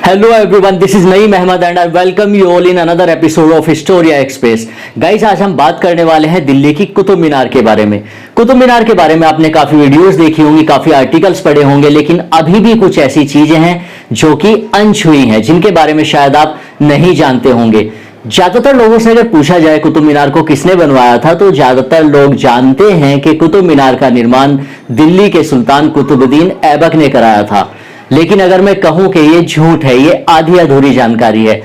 Hello everyone, this is Naeem Ahmed and I welcome you all in another episode of Historia Express. Guys, आज हम बात करने वाले हैं दिल्ली की कुतुब मीनार के बारे में। कुतुब मीनार के बारे में आपने काफी वीडियोस देखी होंगी, काफी आर्टिकल्स पढ़े होंगे, लेकिन अभी भी कुछ ऐसी चीजें हैं जो कि अनछुई हैं, जिनके बारे में शायद आप नहीं जानते होंगे। ज्यादातर लोगों से अगर पूछा जाए कुतुब मीनार को किसने बनवाया था, तो ज्यादातर लोग जानते हैं कि कुतुब मीनार का निर्माण दिल्ली के सुल्तान कुतुबुद्दीन ऐबक ने कराया था। लेकिन अगर मैं कहूं कि ये झूठ है, ये आधी अधूरी जानकारी है।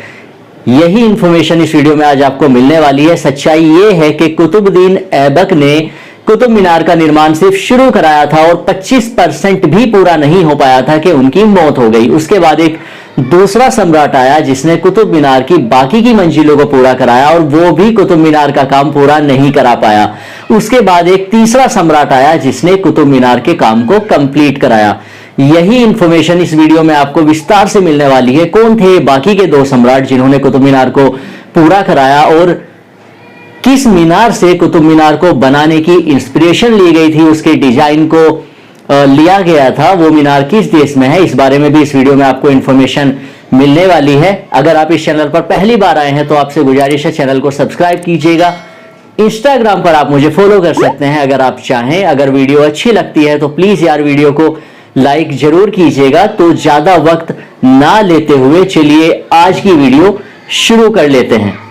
यही इंफॉर्मेशन इस वीडियो में आज आपको मिलने वाली है। सच्चाई ये है कि कुतुबुद्दीन ऐबक ने कुतुब मीनार का निर्माण सिर्फ शुरू कराया था और 25% भी पूरा नहीं हो पाया था कि उनकी मौत हो गई। उसके बाद एक दूसरा सम्राट आया जिसने कुतुब मीनार की बाकी की मंजिलों को पूरा कराया और वो भी कुतुब मीनार का काम पूरा नहीं करा पाया। उसके बाद एक तीसरा सम्राट आया जिसने कुतुब मीनार के काम को कंप्लीट कराया। यही इंफॉर्मेशन इस वीडियो में आपको विस्तार से मिलने वाली है। कौन थे बाकी के दो सम्राट जिन्होंने कुतुब मीनार को पूरा कराया और किस मीनार से कुतुब मीनार को बनाने की इंस्पिरेशन ली गई थी, उसके डिजाइन को लिया गया था, वो मीनार किस देश में है, इस बारे में भी इस वीडियो में आपको इंफॉर्मेशन मिलने वाली है। अगर आप इस चैनल पर पहली बार आए हैं तो आपसे गुजारिश है चैनल को सब्सक्राइब कीजिएगा। इंस्टाग्राम पर आप मुझे फॉलो कर सकते हैं अगर आप चाहें। अगर वीडियो अच्छी लगती है तो प्लीज यार वीडियो को लाइक जरूर कीजिएगा। तो ज्यादा वक्त ना लेते हुए चलिए आज की वीडियो शुरू कर लेते हैं।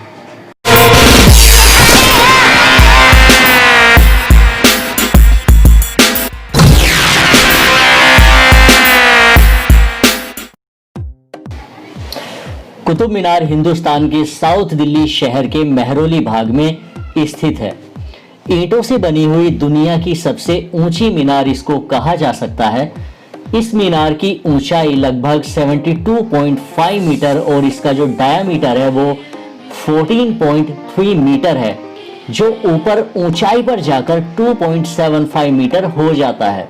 कुतुब मीनार हिंदुस्तान के साउथ दिल्ली शहर के मेहरौली भाग में स्थित है। ईंटों से बनी हुई दुनिया की सबसे ऊंची मीनार इसको कहा जा सकता है। इस मीनार की ऊंचाई लगभग 72.5 मीटर और इसका जो डायामीटर है वो 14.3 मीटर है, जो ऊपर ऊंचाई पर जाकर 2.75 मीटर हो जाता है।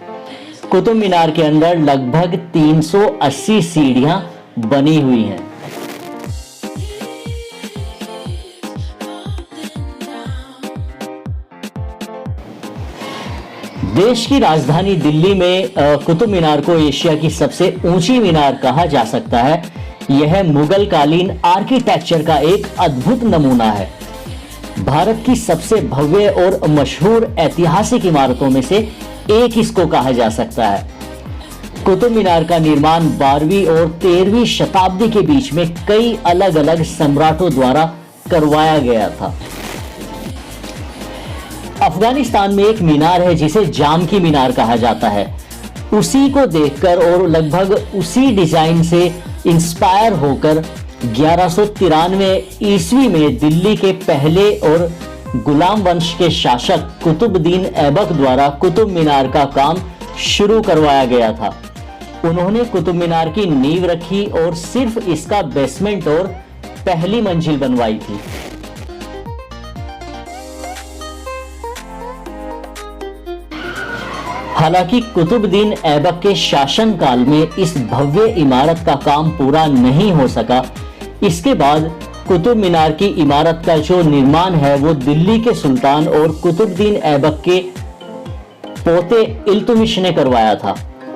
कुतुब मीनार के अंदर लगभग 380 सीढ़ियां बनी हुई हैं। देश की राजधानी दिल्ली में कुतुब मीनार को एशिया की सबसे ऊंची मीनार कहा जा सकता है। यह मुगल कालीन आर्किटेक्चर का एक अद्भुत नमूना है। भारत की सबसे भव्य और मशहूर ऐतिहासिक इमारतों में से एक इसको कहा जा सकता है। कुतुब मीनार का निर्माण 12वीं और 13वीं शताब्दी के बीच में कई अलग अलग सम्राटों द्वारा करवाया गया था। अफगानिस्तान में एक मीनार है जिसे जाम की मीनार कहा जाता है। उसी को देखकर और लगभग उसी डिजाइन से इंस्पायर होकर 1193 ईस्वी में दिल्ली के पहले और गुलाम वंश के शासक कुतुबुद्दीन ऐबक द्वारा कुतुब मीनार का काम शुरू करवाया गया था। उन्होंने कुतुब मीनार की नींव रखी और सिर्फ इसका बेसमेंट और पहली मंजिल बनवाई थी। हालांकि कुतुबुद्दीन ऐबक के शासनकाल में इस भव्य इमारत का काम पूरा नहीं हो सका। इसके बाद कुतुब मीनार की इमारत का जो निर्माण है वो दिल्ली के सुल्तान और कुतुबुद्दीन ऐबक के पोते इल्तुतमिश ने करवाया था।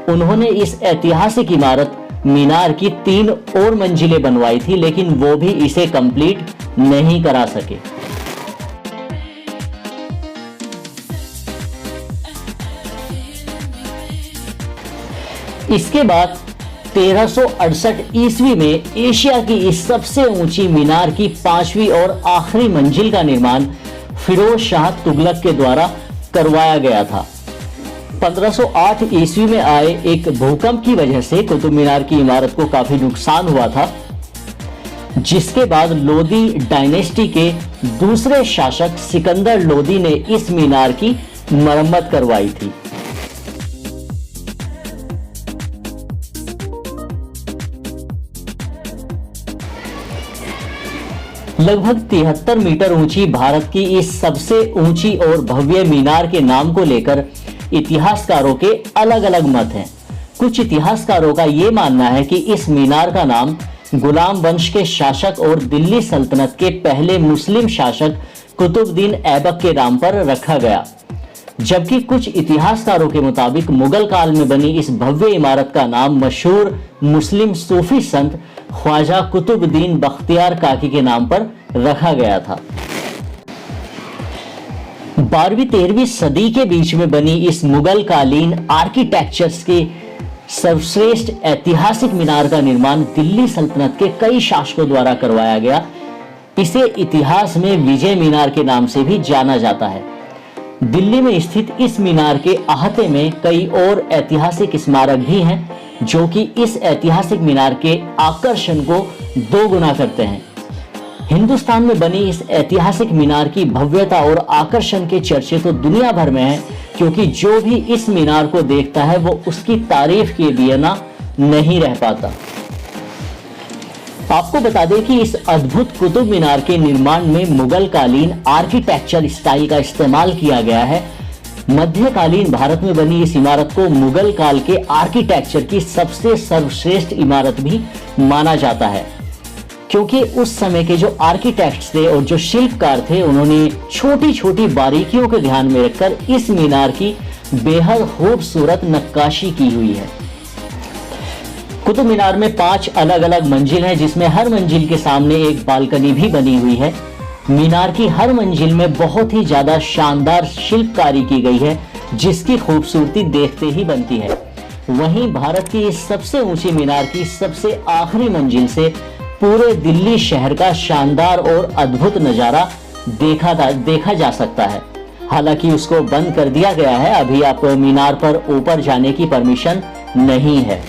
उन्होंने इस ऐतिहासिक इमारत मीनार की 3 और मंजिलें बनवाई थी, लेकिन वो भी इसे कंप्लीट नहीं करा सके। इसके बाद 1368 ईस्वी में एशिया की इस सबसे ऊंची मीनार की 5वीं और आखिरी मंजिल का निर्माण फिरोज शाह तुगलक के द्वारा करवाया गया था। 1508 ईस्वी में आए एक भूकंप की वजह से कुतुब मीनार की इमारत को काफी नुकसान हुआ था, जिसके बाद लोदी डायनेस्टी के दूसरे शासक सिकंदर लोदी ने इस मीनार की मरम्मत करवाई थी। लगभग 73 मीटर ऊंची भारत की इस सबसे ऊंची और भव्य मीनार के नाम को लेकर इतिहासकारों के अलग अलग मत हैं। कुछ इतिहासकारों का यह मानना है कि इस मीनार का नाम गुलाम वंश के शासक और दिल्ली सल्तनत के पहले मुस्लिम शासक कुतुबुद्दीन ऐबक के नाम पर रखा गया। जबकि कुछ इतिहासकारों के मुताबिक मुगल काल में बनी इस भव्य इमारत का नाम मशहूर मुस्लिम सूफी संत ख्वाजा कुतुबुद्दीन बख्तियार काकी के नाम पर रखा गया था। 12वीं-13वीं सदी के बीच में बनी इस मुगल कालीन आर्किटेक्चर्स के सर्वश्रेष्ठ ऐतिहासिक मीनार का निर्माण दिल्ली सल्तनत के कई शासकों द्वारा करवाया गया। इसे इतिहास में विजय मीनार के नाम से भी जाना जाता है। दिल्ली में स्थित इस मीनार के अहाते में कई और ऐतिहासिक स्मारक भी हैं जो कि इस ऐतिहासिक मीनार के आकर्षण को दोगुना करते हैं। हिंदुस्तान में बनी इस ऐतिहासिक मीनार की भव्यता और आकर्षण के चर्चे तो दुनिया भर में हैं, क्योंकि जो भी इस मीनार को देखता है वो उसकी तारीफ किए बिना नहीं रह पाता। आपको बता दें कि इस अद्भुत कुतुब मीनार के निर्माण में मुगल कालीन आर्किटेक्चर स्टाइल का इस्तेमाल किया गया है। मध्यकालीन भारत में बनी इस इमारत को मुगल काल के आर्किटेक्चर की सबसे सर्वश्रेष्ठ इमारत भी माना जाता है, क्योंकि उस समय के जो आर्किटेक्ट्स थे और जो शिल्पकार थे उन्होंने छोटी छोटी बारीकियों को ध्यान में रखकर इस मीनार की बेहद खूबसूरत नक्काशी की हुई है। कुतुब मीनार में 5 अलग अलग मंजिल हैं, जिसमें हर मंजिल के सामने एक बालकनी भी बनी हुई है। मीनार की हर मंजिल में बहुत ही ज्यादा शानदार शिल्पकारी की गई है, जिसकी खूबसूरती देखते ही बनती है। वहीं भारत की इस सबसे ऊंची मीनार की सबसे आखिरी मंजिल से पूरे दिल्ली शहर का शानदार और अद्भुत नजारा देखा जा सकता है। हालांकि उसको बंद कर दिया गया है, अभी आप मीनार पर ऊपर जाने की परमिशन नहीं है।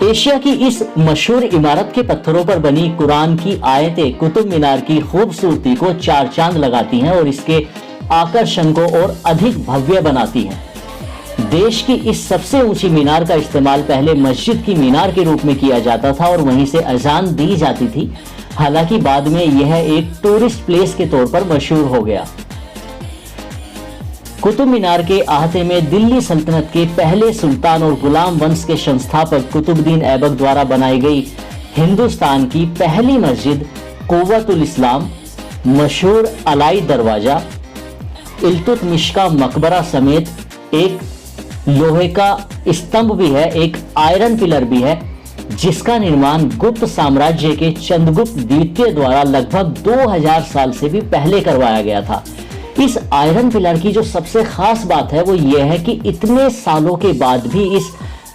एशिया की इस मशहूर इमारत के पत्थरों पर बनी कुरान की आयतें कुतुब मीनार की खूबसूरती को चार चांद लगाती हैं और इसके आकर्षण को और अधिक भव्य बनाती हैं। देश की इस सबसे ऊंची मीनार का इस्तेमाल पहले मस्जिद की मीनार के रूप में किया जाता था और वहीं से अजान दी जाती थी। हालांकि बाद में यह एक टूरिस्ट प्लेस के तौर पर मशहूर हो गया। कुतुब मीनार के अहाते में दिल्ली सल्तनत के पहले सुल्तान और गुलाम वंश के संस्थापक कुतुबुद्दीन ऐबक द्वारा बनाई गई हिंदुस्तान की पहली मस्जिद कुव्वतुल इस्लाम, मशहूर अलाई दरवाजा, इल्तुतमिश का मकबरा समेत एक लोहे का स्तंभ भी है, एक आयरन पिलर भी है, जिसका निर्माण गुप्त साम्राज्य के चंद्रगुप्त द्वितीय द्वारा लगभग 2000 साल से भी पहले करवाया गया था। इस आयरन पिलर की जो सबसे खास बात है वो ये है कि इतने सालों के बाद भी इस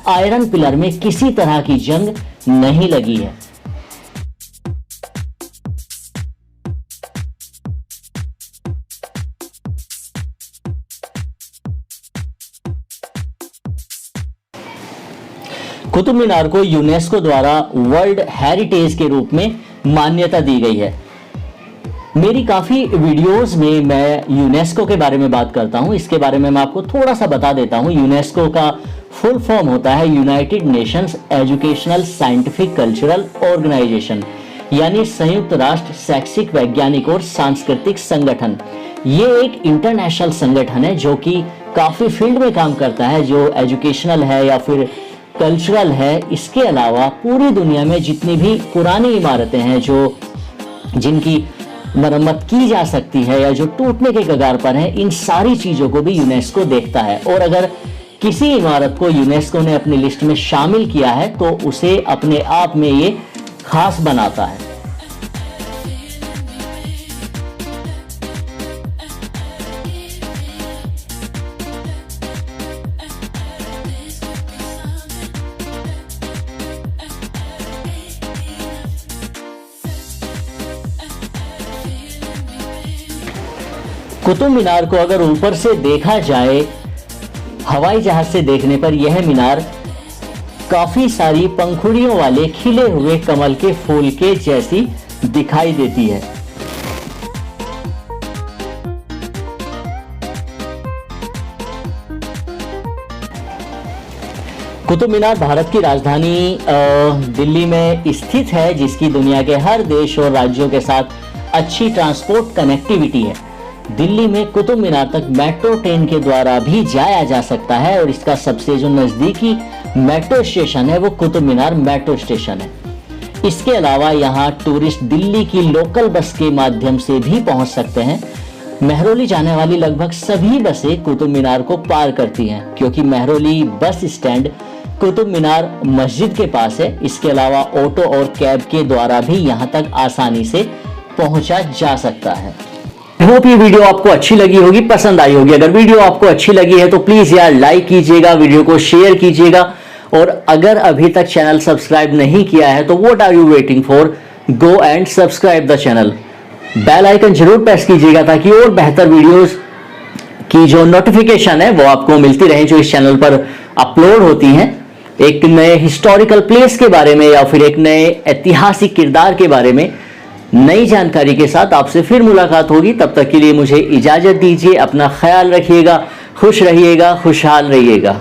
आयरन पिलर में किसी तरह की जंग नहीं लगी है। कुतुब मीनार को यूनेस्को द्वारा वर्ल्ड हेरिटेज के रूप में मान्यता दी गई है। मेरी काफ़ी वीडियोस में मैं यूनेस्को के बारे में बात करता हूं। इसके बारे में मैं आपको थोड़ा सा बता देता हूं। यूनेस्को का फुल फॉर्म होता है United Nations Educational Scientific Cultural Organization, यानी संयुक्त राष्ट्र शैक्षिक वैज्ञानिक और सांस्कृतिक संगठन। ये एक इंटरनेशनल संगठन है जो कि काफ़ी फील्ड में काम करता है, जो एजुकेशनल है या फिर कल्चरल है। इसके अलावा पूरी दुनिया में जितनी भी पुरानी इमारतें हैं जिनकी मरम्मत की जा सकती है या जो टूटने के कगार पर है, इन सारी चीज़ों को भी यूनेस्को देखता है। और अगर किसी इमारत को यूनेस्को ने अपनी लिस्ट में शामिल किया है तो उसे अपने आप में ये खास बनाता है। कुतुब मीनार को अगर ऊपर से देखा जाए हवाई जहाज से देखने पर, यह मीनार काफी सारी पंखुड़ियों वाले खिले हुए कमल के फूल के जैसी दिखाई देती है। कुतुब मीनार भारत की राजधानी दिल्ली में स्थित है, जिसकी दुनिया के हर देश और राज्यों के साथ अच्छी ट्रांसपोर्ट कनेक्टिविटी है। दिल्ली में कुतुब मीनार तक मेट्रो ट्रेन के द्वारा भी जाया जा सकता है और इसका सबसे जो नजदीकी मेट्रो स्टेशन है वो कुतुब मीनार मेट्रो स्टेशन है। इसके अलावा यहाँ टूरिस्ट दिल्ली की लोकल बस के माध्यम से भी पहुंच सकते हैं। महरौली जाने वाली लगभग सभी बसें कुतुब मीनार को पार करती हैं, क्योंकि महरौली बस स्टैंड कुतुब मीनार मस्जिद के पास है। इसके अलावा ऑटो और कैब के द्वारा भी यहाँ तक आसानी से पहुंचा जा सकता है। आई होप ये वीडियो आपको अच्छी लगी होगी, पसंद आई होगी। अगर वीडियो आपको अच्छी लगी है तो प्लीज यार लाइक कीजिएगा, वीडियो को शेयर कीजिएगा, और अगर अभी तक चैनल सब्सक्राइब नहीं किया है तो what are you waiting for, go and subscribe the channel. Bell icon जरूर प्रेस कीजिएगा ताकि और बेहतर वीडियोस की जो नोटिफिकेशन है वो आपको मिलती रहे जो इस चैनल पर अपलोड होती हैं। एक नए हिस्टोरिकल प्लेस के बारे में या फिर एक नए ऐतिहासिक किरदार के बारे में नई जानकारी के साथ आपसे फिर मुलाकात होगी। तब तक के लिए मुझे इजाजत दीजिए। अपना ख्याल रखिएगा, खुश रहिएगा, खुशहाल रहिएगा।